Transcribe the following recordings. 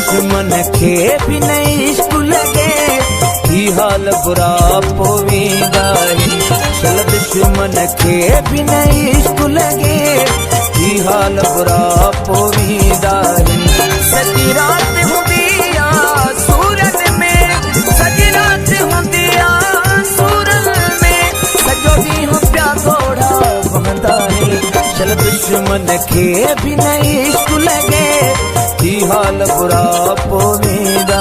दुश्मन खे भी न इश्क लगे ही हाल बुरा पोवींदा चल दुश्मन खे भी न इश्क लगे ही हाल बुरा पोवींदा सॼी रात हूंदी आ सूरत में सॼी रात हूंदी आ सूरत में सॼो ॾींहुं पिया घोड़ा वहंदा चल दुश्मन खे भी न इश्क लगे ही हाल बुरा पोवींदा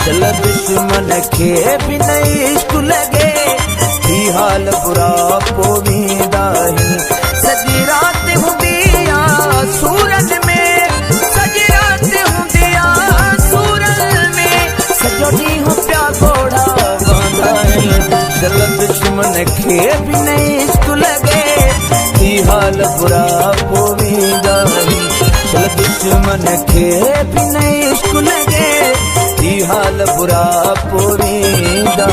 चल दुश्मन खे भी न इश्क लगे ही हाल बुरा पोवींदा सॼी रात हूंदी आ सूरत में सॼी रात हूंदी आ सूरत में सॼो ॾींहुं पिया घोड़ा वहंदा चल दुश्मन खे भी न इश्क लगे ही हाल बुरा पोवींदा चल दुश्मन खे भी न इश्क लगे ही हाल बुरा पोवींदा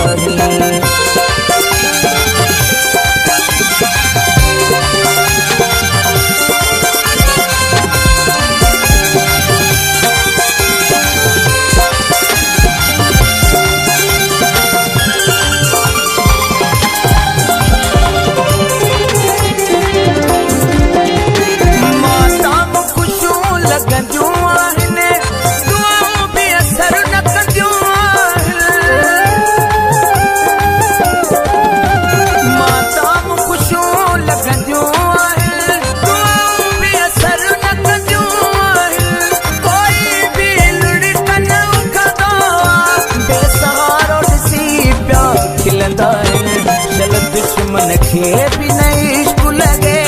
दुश्मन खे भी न इश्क लगे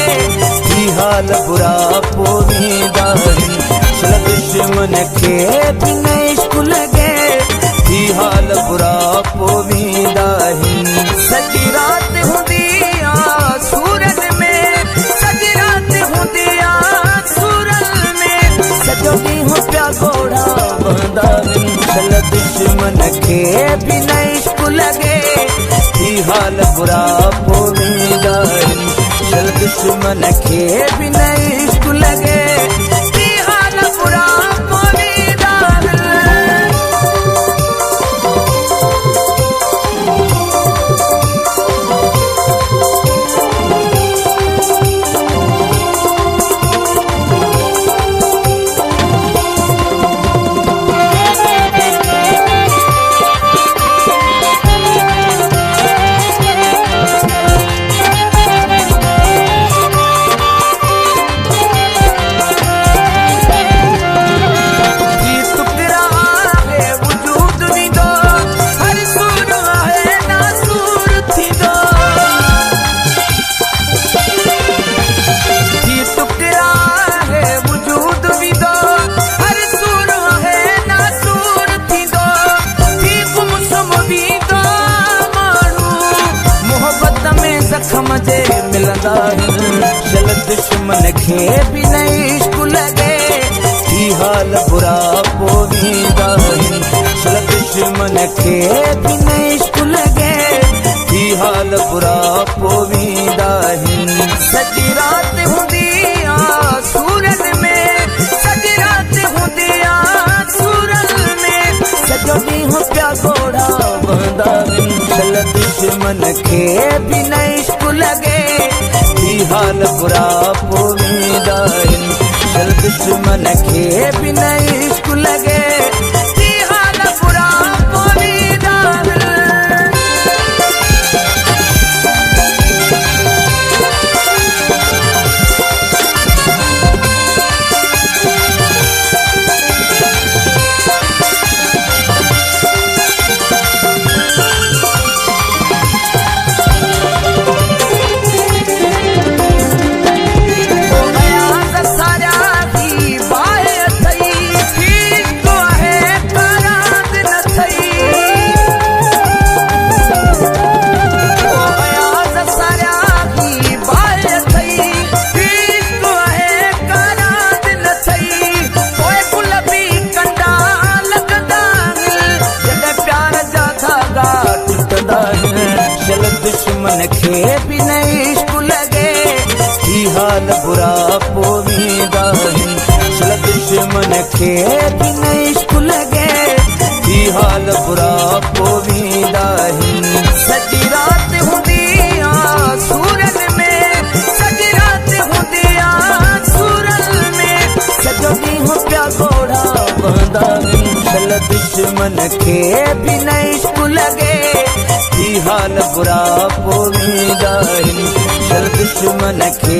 ही हाल बुरा पोवींदा चल दुश्मन खे भी न इश्क लगे ही हाल बुरा पोवींदा सॼी रात हूंदी आ सूरत में सॼी रात हूंदी आ सूरत में सॼो ॾींहुं पिया घोड़ा वहंदा चल दुश्मन खे भी न इश्क लगे ही हाल बुरा पोवींदा चल दुश्मन खे भी न इश्क लगे ही हाल बुरा पोवींदा मिलंदा चल दुश्मन खे भी न इश्क लगे ही हाल बुरा पोवींदा चल दुश्मन खे भी न इश्क लगे ही हाल बुरा पोवींदा सॼी रात हूंदी आ सूरत में सॼी रात हूंदी आ सूरत में सॼो ॾींहुं पिया घोड़ा वहंदा चल दुश्मन खे भी न इश्क लगे ही हाल बुरा पोवींदा चल दुश्मन खे भी न इश्क लगे ही हाल बुरा पोवींदा दुश्मन खे भी न इश्क लगे ही हाल बुरा पोवींदा चल दुश्मन खे भी न इश्क पिया घोड़ा बंदा चल दुश्मन खे भी न इश्क लगे ही हाल बुरा पोवींदा चल दुश्मन खे